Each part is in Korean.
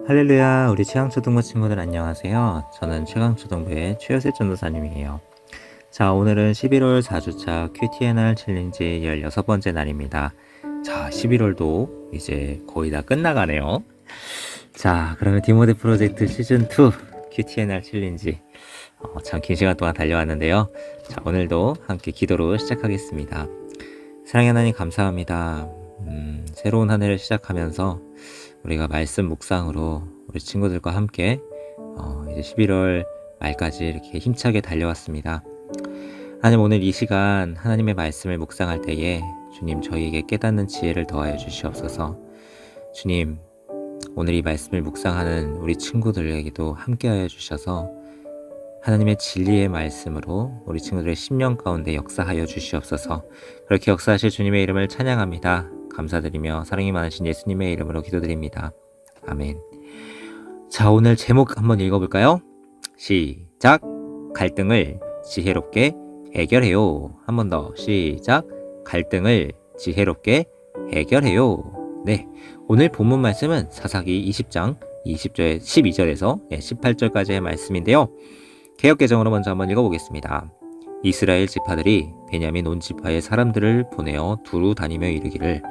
할렐루야, 우리 최강초등부 친구들 안녕하세요. 저는 최강초등부의 최효세 전도사님이에요. 자, 오늘은 11월 4주차 QTNR 챌린지 16번째 날입니다. 자, 11월도 이제 거의 다 끝나가네요. 자, 그러면 디모데 프로젝트 시즌2 QTNR 챌린지 참 긴 시간 동안 달려왔는데요. 자, 오늘도 함께 기도로 시작하겠습니다. 사랑의 하나님 감사합니다. 새로운 한 해를 시작하면서 우리가 말씀 묵상으로 우리 친구들과 함께 이제 11월 말까지 이렇게 힘차게 달려왔습니다. 하나님, 오늘 이 시간 하나님의 말씀을 묵상할 때에 주님, 저희에게 깨닫는 지혜를 더하여 주시옵소서. 주님, 오늘 이 말씀을 묵상하는 우리 친구들에게도 함께하여 주셔서 하나님의 진리의 말씀으로 우리 친구들의 심령 가운데 역사하여 주시옵소서. 그렇게 역사하실 주님의 이름을 찬양합니다. 감사드리며 사랑이 많으신 예수님의 이름으로 기도드립니다. 아멘. 자, 오늘 제목 한번 읽어볼까요? 시작! 갈등을 지혜롭게 해결해요. 한 번 더 시작! 갈등을 지혜롭게 해결해요. 네, 오늘 본문 말씀은 사사기 20장 12절에서 18절까지의 말씀인데요. 개역개정으로 먼저 한번 읽어보겠습니다. 이스라엘 지파들이 베냐민 온 지파의 사람들을 보내어 두루 다니며 이르기를,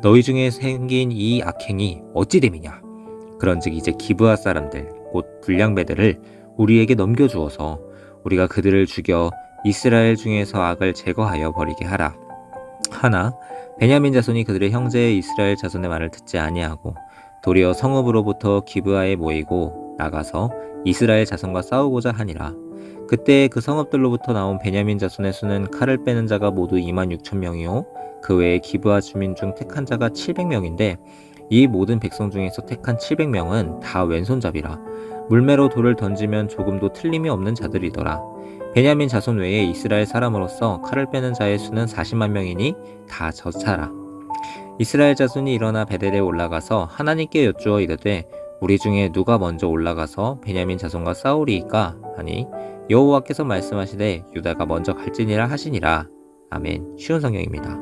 너희 중에 생긴 이 악행이 어찌 됨이냐? 그런즉 이제 기브아 사람들 곧 불량배들을 우리에게 넘겨주어서 우리가 그들을 죽여 이스라엘 중에서 악을 제거하여 버리게 하라. 하나 베냐민 자손이 그들의 형제 이스라엘 자손의 말을 듣지 아니하고 도리어 성읍으로부터 기브아에 모이고 나가서 이스라엘 자손과 싸우고자 하니라. 그때 그 성읍들로부터 나온 베냐민 자손의 수는 칼을 빼는 자가 모두 26,000명이요 그 외에 기브아 주민 중 택한 자가 700명인데 이 모든 백성 중에서 택한 700명은 다 왼손잡이라. 물매로 돌을 던지면 조금도 틀림이 없는 자들이더라. 베냐민 자손 외에 이스라엘 사람으로서 칼을 빼는 자의 수는 40만 명이니 다 저차라. 이스라엘 자손이 일어나 베델에 올라가서 하나님께 여쭈어 이르되, 우리 중에 누가 먼저 올라가서 베냐민 자손과 싸우리이까 하니 여호와께서 말씀하시되 유다가 먼저 갈지니라 하시니라. 아멘. 쉬운 성경입니다.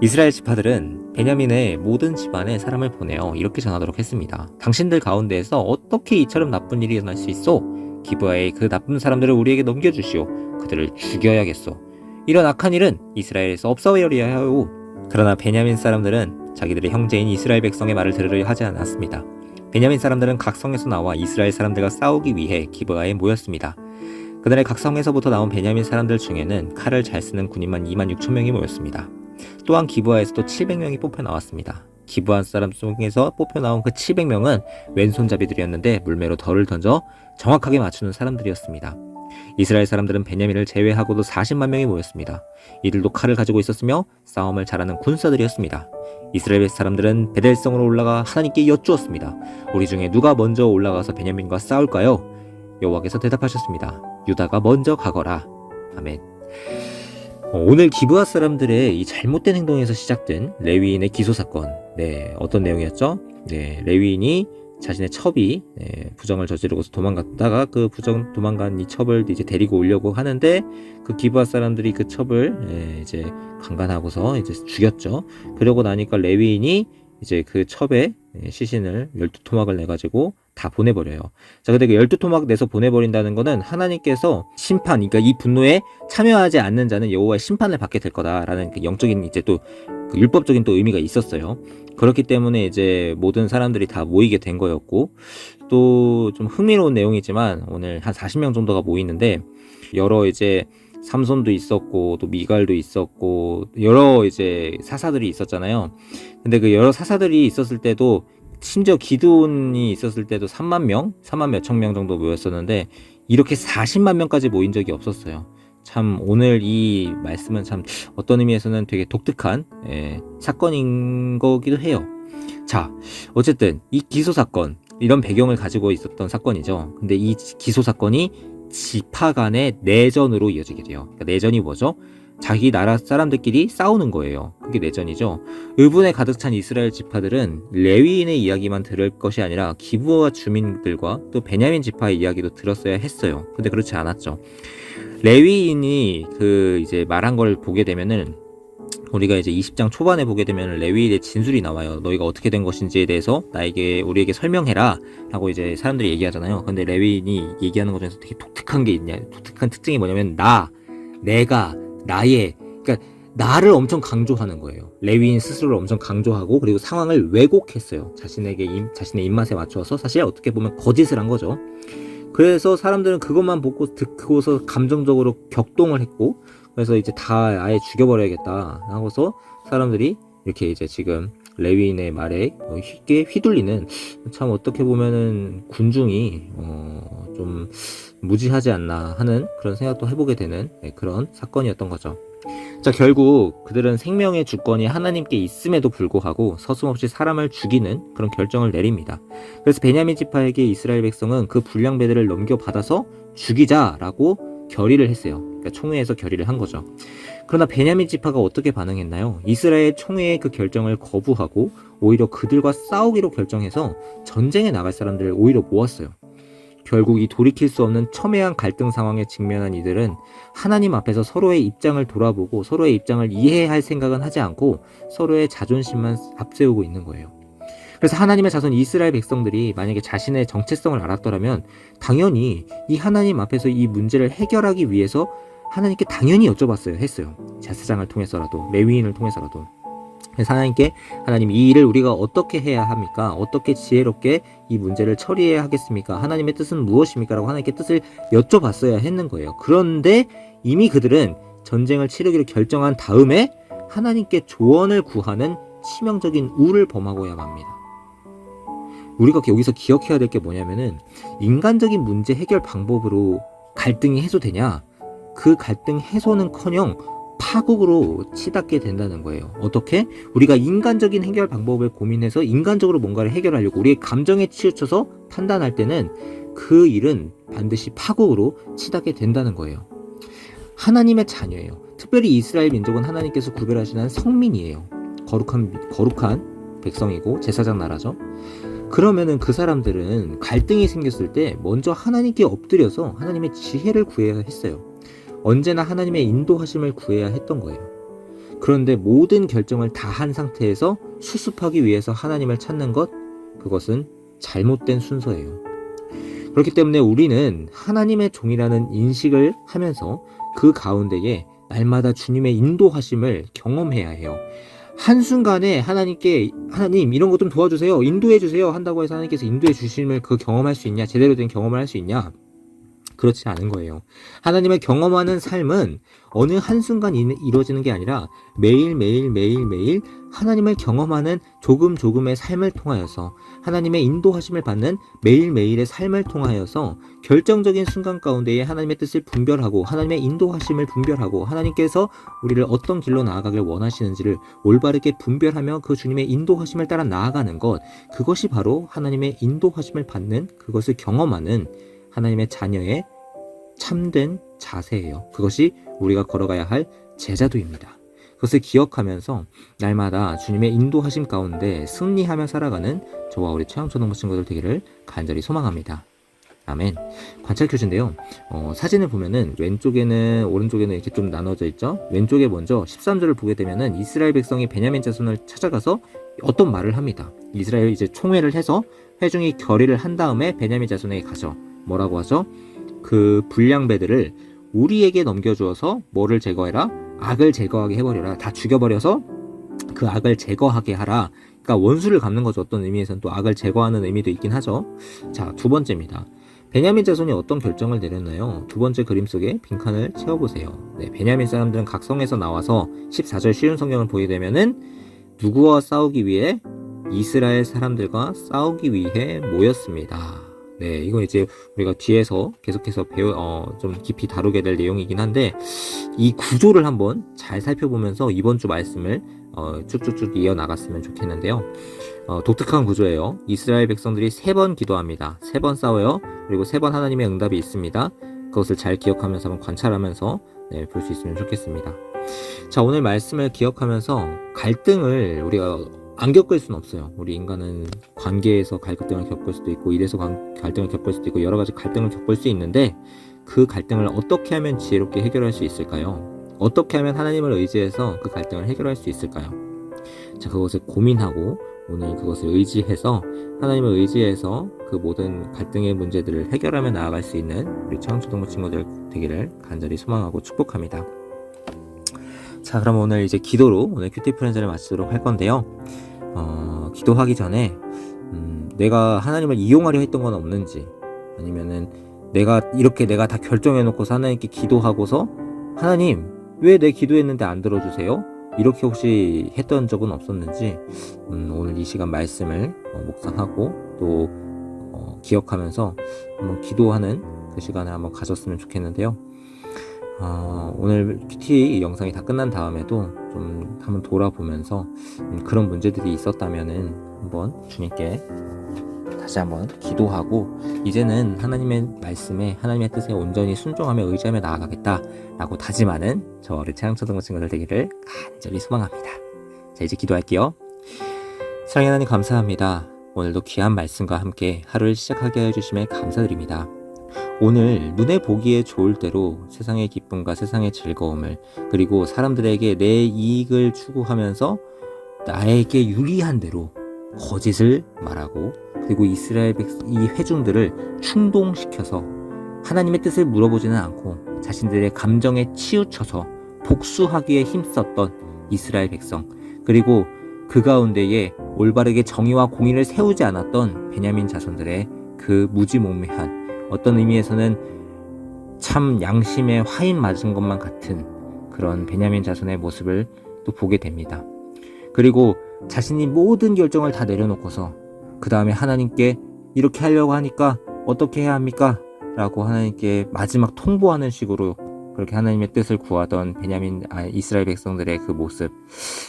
이스라엘 지파들은 베냐민의 모든 집안에 사람을 보내어 이렇게 전하도록 했습니다. 당신들 가운데에서 어떻게 이처럼 나쁜 일이 일어날 수 있소? 기브아의 그 나쁜 사람들을 우리에게 넘겨주시오. 그들을 죽여야겠소. 이런 악한 일은 이스라엘에서 없어버려야 하오. 그러나 베냐민 사람들은 자기들의 형제인 이스라엘 백성의 말을 들으려 하지 않았습니다. 베냐민 사람들은 각 성에서 나와 이스라엘 사람들과 싸우기 위해 기브아에 모였습니다. 그날의 각 성에서부터 나온 베냐민 사람들 중에는 칼을 잘 쓰는 군인만 26,000명이 모였습니다. 또한 기브아에서도 700명이 뽑혀 나왔습니다. 기브아 사람 중에서 뽑혀 나온 그 700명은 왼손잡이들이었는데 물매로 덜을 던져 정확하게 맞추는 사람들이었습니다. 이스라엘 사람들은 베냐민을 제외하고도 40만 명이 모였습니다. 이들도 칼을 가지고 있었으며 싸움을 잘하는 군사들이었습니다. 이스라엘 사람들은 베델성으로 올라가 하나님께 여쭈었습니다. 우리 중에 누가 먼저 올라가서 베냐민과 싸울까요? 여호와께서 대답하셨습니다. 유다가 먼저 가거라. 아멘. 오늘 기브아 사람들의 이 잘못된 행동에서 시작된 레위인의 기소 사건. 네, 어떤 내용이었죠? 네, 레위인이 자신의 첩이 부정을 저지르고서 도망갔다가 그 도망간 이 첩을 이제 데리고 오려고 하는데 그 기브아 사람들이 그 첩을 이제 강간하고서 이제 죽였죠. 그러고 나니까 레위인이 이제 그 첩에 시신을 12토막을 내가지고 다 보내버려요. 자, 근데 그 12토막 내서 보내버린다는 거는 하나님께서 심판, 그러니까 이 분노에 참여하지 않는 자는 여호와의 심판을 받게 될 거다라는 그 영적인 이제 또 그 율법적인 또 의미가 있었어요. 그렇기 때문에 이제 모든 사람들이 다 모이게 된 거였고, 또 좀 흥미로운 내용이지만 오늘 한 40명 정도가 모이는데 여러 이제 삼손도 있었고 또 미갈도 있었고 여러 이제 사사들이 있었잖아요. 근데 그 여러 사사들이 있었을 때도 심지어 기드온이 있었을 때도 3만 몇천 명 정도 모였었는데 이렇게 40만 명까지 모인 적이 없었어요. 참 오늘 이 말씀은 참 어떤 의미에서는 되게 독특한 사건인 거기도 해요. 자, 어쨌든 이 기소 사건, 이런 배경을 가지고 있었던 사건이죠. 근데 이 기소 사건이 지파 간의 내전으로 이어지게 돼요. 그러니까 내전이 뭐죠? 자기 나라 사람들끼리 싸우는 거예요. 그게 내전이죠. 의분에 가득 찬 이스라엘 지파들은 레위인의 이야기만 들을 것이 아니라 기브아 주민들과 또 베냐민 지파의 이야기도 들었어야 했어요. 근데 그렇지 않았죠. 레위인이 그 이제 말한 걸 보게 되면은 우리가 이제 20장 초반에 보게 되면 레위인의 진술이 나와요. 너희가 어떻게 된 것인지에 대해서 우리에게 설명해라 라고 이제 사람들이 얘기하잖아요. 근데 레위인이 얘기하는 것 중에서 되게 독특한 게 있냐, 독특한 특징이 뭐냐면 내가, 나의, 그러니까 나를 엄청 강조하는 거예요. 레위인 스스로를 엄청 강조하고, 그리고 상황을 왜곡했어요. 자신의 입맛에 맞춰서. 사실 어떻게 보면 거짓을 한 거죠. 그래서 사람들은 그것만 듣고서 감정적으로 격동을 했고, 그래서 이제 다 아예 죽여버려야겠다 하고서 사람들이 이렇게 이제 지금 레위인의 말에 쉽게 휘둘리는, 참 어떻게 보면은 군중이 좀 무지하지 않나 하는 그런 생각도 해보게 되는 그런 사건이었던 거죠. 자, 결국 그들은 생명의 주권이 하나님께 있음에도 불구하고 서슴없이 사람을 죽이는 그런 결정을 내립니다. 그래서 베냐민 지파에게 이스라엘 백성은 그 불량배들을 넘겨받아서 죽이자라고 결의를 했어요. 그러니까 총회에서 결의를 한 거죠. 그러나 베냐민 지파가 어떻게 반응했나요? 이스라엘 총회의 그 결정을 거부하고 오히려 그들과 싸우기로 결정해서 전쟁에 나갈 사람들을 오히려 모았어요. 결국 이 돌이킬 수 없는 첨예한 갈등 상황에 직면한 이들은 하나님 앞에서 서로의 입장을 돌아보고 서로의 입장을 이해할 생각은 하지 않고 서로의 자존심만 앞세우고 있는 거예요. 그래서 하나님의 자손 이스라엘 백성들이 만약에 자신의 정체성을 알았더라면 당연히 이 하나님 앞에서 이 문제를 해결하기 위해서 하나님께 당연히 했어요. 제사장을 통해서라도, 레위인을 통해서라도. 그래서 하나님 이 일을 우리가 어떻게 해야 합니까? 어떻게 지혜롭게 이 문제를 처리해야 하겠습니까? 하나님의 뜻은 무엇입니까? 라고 하나님께 뜻을 여쭤봤어야 했는 거예요. 그런데 이미 그들은 전쟁을 치르기로 결정한 다음에 하나님께 조언을 구하는 치명적인 우를 범하고야 맙니다. 우리가 여기서 기억해야 될 게 뭐냐면은, 인간적인 문제 해결 방법으로 갈등이 해소되냐? 그 갈등 해소는커녕 파국으로 치닫게 된다는 거예요. 어떻게? 우리가 인간적인 해결 방법을 고민해서 인간적으로 뭔가를 해결하려고 우리의 감정에 치우쳐서 판단할 때는 그 일은 반드시 파국으로 치닫게 된다는 거예요. 하나님의 자녀예요. 특별히 이스라엘 민족은 하나님께서 구별하시는 성민이에요. 거룩한 백성이고 제사장 나라죠. 그러면은 그 사람들은 갈등이 생겼을 때 먼저 하나님께 엎드려서 하나님의 지혜를 구해야 했어요. 언제나 하나님의 인도하심을 구해야 했던 거예요. 그런데 모든 결정을 다 한 상태에서 수습하기 위해서 하나님을 찾는 것, 그것은 잘못된 순서예요. 그렇기 때문에 우리는 하나님의 종이라는 인식을 하면서 그 가운데에 날마다 주님의 인도하심을 경험해야 해요. 한순간에 하나님 이런 것 좀 도와주세요, 인도해 주세요 한다고 해서 하나님께서 인도해 주심을 경험할 수 있냐, 제대로 된 경험을 할 수 있냐? 그렇지 않은 거예요. 하나님을 경험하는 삶은 어느 한순간 이루어지는 게 아니라 매일매일 하나님을 경험하는 조금의 삶을 통하여서, 하나님의 인도하심을 받는 매일매일의 삶을 통하여서 결정적인 순간 가운데에 하나님의 뜻을 분별하고 하나님의 인도하심을 분별하고 하나님께서 우리를 어떤 길로 나아가길 원하시는지를 올바르게 분별하며 그 주님의 인도하심을 따라 나아가는 것, 그것이 바로 하나님의 인도하심을 받는, 그것을 경험하는 하나님의 자녀의 참된 자세예요. 그것이 우리가 걸어가야 할 제자도입니다. 그것을 기억하면서 날마다 주님의 인도하심 가운데 승리하며 살아가는 저와 우리 최양초등부 친구들 되기를 간절히 소망합니다. 아멘. 관찰 퀴즈인데요. 사진을 보면은 왼쪽에는, 오른쪽에는 이렇게 좀 나눠져 있죠. 왼쪽에 먼저 13절을 보게 되면은 이스라엘 백성이 베냐민 자손을 찾아가서 어떤 말을 합니다. 이스라엘 이제 총회를 해서 회중이 결의를 한 다음에 베냐민 자손에게 가죠. 뭐라고 하죠? 그 불량배들을 우리에게 넘겨주어서 뭐를 제거해라? 악을 제거하게 해버려라. 다 죽여버려서 그 악을 제거하게 하라. 그러니까 원수를 갚는 거죠. 어떤 의미에서는 또 악을 제거하는 의미도 있긴 하죠. 자, 두 번째입니다. 베냐민 자손이 어떤 결정을 내렸나요? 두 번째 그림 속에 빈칸을 채워보세요. 네, 베냐민 사람들은 각 성에서 나와서 14절 쉬운 성경을 보게 되면은 누구와 싸우기 위해? 이스라엘 사람들과 싸우기 위해 모였습니다. 네, 이거 이제 우리가 뒤에서 계속해서 좀 깊이 다루게 될 내용이긴 한데, 이 구조를 한번 잘 살펴보면서 이번 주 말씀을 쭉쭉쭉 이어나갔으면 좋겠는데요. 독특한 구조예요. 이스라엘 백성들이 3번 기도합니다. 3번 싸워요. 그리고 3번 하나님의 응답이 있습니다. 그것을 잘 기억하면서 한번 관찰하면서 볼 수 있으면 좋겠습니다. 자, 오늘 말씀을 기억하면서 갈등을 우리가 안 겪을 수는 없어요. 우리 인간은 관계에서 갈등을 겪을 수도 있고, 일에서 갈등을 겪을 수도 있고, 여러 가지 갈등을 겪을 수 있는데, 그 갈등을 어떻게 하면 지혜롭게 해결할 수 있을까요? 어떻게 하면 하나님을 의지해서 그 갈등을 해결할 수 있을까요? 자, 그것을 고민하고 오늘 그것을 의지해서 하나님을 의지해서 그 모든 갈등의 문제들을 해결하며 나아갈 수 있는 우리 체험초등부 친구들 되기를 간절히 소망하고 축복합니다. 자, 그럼 오늘 이제 기도로 오늘 큐티 프렌즈를 마치도록 할 건데요. 기도하기 전에 내가 하나님을 이용하려 했던 건 없는지, 아니면은 내가 다 결정해놓고서 하나님께 기도하고서 하나님 왜 내 기도했는데 안 들어주세요? 이렇게 혹시 했던 적은 없었는지 오늘 이 시간 말씀을 묵상하고 또 기억하면서 한번 기도하는 그 시간을 한번 가졌으면 좋겠는데요. 오늘 큐티 영상이 다 끝난 다음에도 좀 한번 돌아보면서 그런 문제들이 있었다면은 한번 주님께 다시 한번 기도하고 이제는 하나님의 말씀에 하나님의 뜻에 온전히 순종하며 의지하며 나아가겠다 라고 다짐하는 저 우리 체험초등부 친구들 되기를 간절히 소망합니다. 자, 이제 기도할게요. 사랑의 하나님 감사합니다. 오늘도 귀한 말씀과 함께 하루를 시작하게 해주심에 감사드립니다. 오늘 눈에 보기에 좋을 대로 세상의 기쁨과 세상의 즐거움을, 그리고 사람들에게 내 이익을 추구하면서 나에게 유리한 대로 거짓을 말하고, 그리고 이스라엘 이 회중들을 충동시켜서 하나님의 뜻을 물어보지는 않고 자신들의 감정에 치우쳐서 복수하기에 힘썼던 이스라엘 백성, 그리고 그 가운데에 올바르게 정의와 공의를 세우지 않았던 베냐민 자손들의 그 무지몽매한, 어떤 의미에서는 참 양심에 화인 맞은 것만 같은 그런 베냐민 자손의 모습을 또 보게 됩니다. 그리고 자신이 모든 결정을 다 내려놓고서 그 다음에 하나님께 이렇게 하려고 하니까 어떻게 해야 합니까? 라고 하나님께 마지막 통보하는 식으로 그렇게 하나님의 뜻을 구하던 이스라엘 백성들의 그 모습,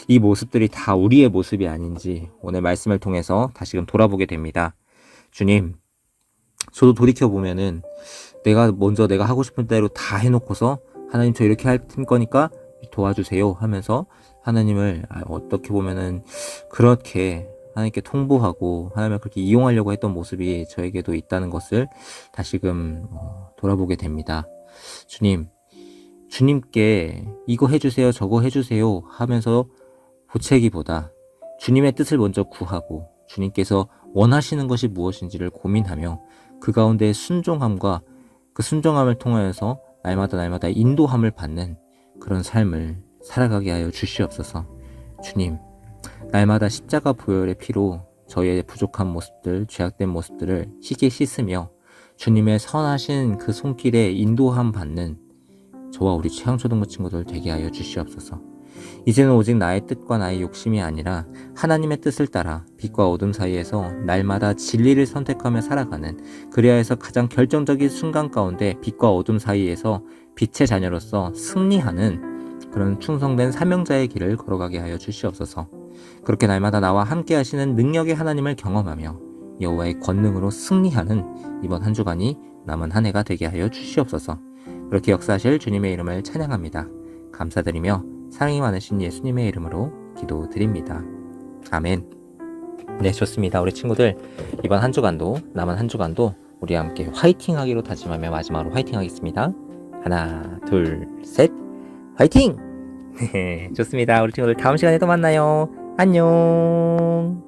이 모습들이 다 우리의 모습이 아닌지 오늘 말씀을 통해서 다시금 돌아보게 됩니다. 주님, 저도 돌이켜보면은 내가 하고 싶은 대로 다 해놓고서 하나님 저 이렇게 할 거니까 도와주세요 하면서 하나님을 어떻게 보면은 그렇게 하나님께 통보하고 하나님을 그렇게 이용하려고 했던 모습이 저에게도 있다는 것을 다시금 돌아보게 됩니다. 주님께 이거 해주세요 저거 해주세요 하면서 보채기보다 주님의 뜻을 먼저 구하고 주님께서 원하시는 것이 무엇인지를 고민하며 그 가운데 순종함과 그 순종함을 통하여서 날마다 인도함을 받는 그런 삶을 살아가게 하여 주시옵소서. 주님, 날마다 십자가 보혈의 피로 저희의 부족한 모습들, 죄악된 모습들을 희게 씻으며 주님의 선하신 그 손길에 인도함 받는 저와 우리 체험초등부 친구들 되게 하여 주시옵소서. 이제는 오직 나의 뜻과 나의 욕심이 아니라 하나님의 뜻을 따라 빛과 어둠 사이에서 날마다 진리를 선택하며 살아가는, 그리하여서 가장 결정적인 순간 가운데 빛과 어둠 사이에서 빛의 자녀로서 승리하는 그런 충성된 사명자의 길을 걸어가게 하여 주시옵소서. 그렇게 날마다 나와 함께 하시는 능력의 하나님을 경험하며 여호와의 권능으로 승리하는 이번 한 주간이 남은 한 해가 되게 하여 주시옵소서. 그렇게 역사하실 주님의 이름을 찬양합니다. 감사드리며 사랑이 많으신 예수님의 이름으로 기도드립니다. 아멘. 네, 좋습니다. 우리 친구들, 이번 한 주간도, 남은 한 주간도 우리 함께 화이팅 하기로 다짐하며 마지막으로 화이팅 하겠습니다. 하나, 둘, 셋, 화이팅! 네, 좋습니다. 우리 친구들 다음 시간에 또 만나요. 안녕.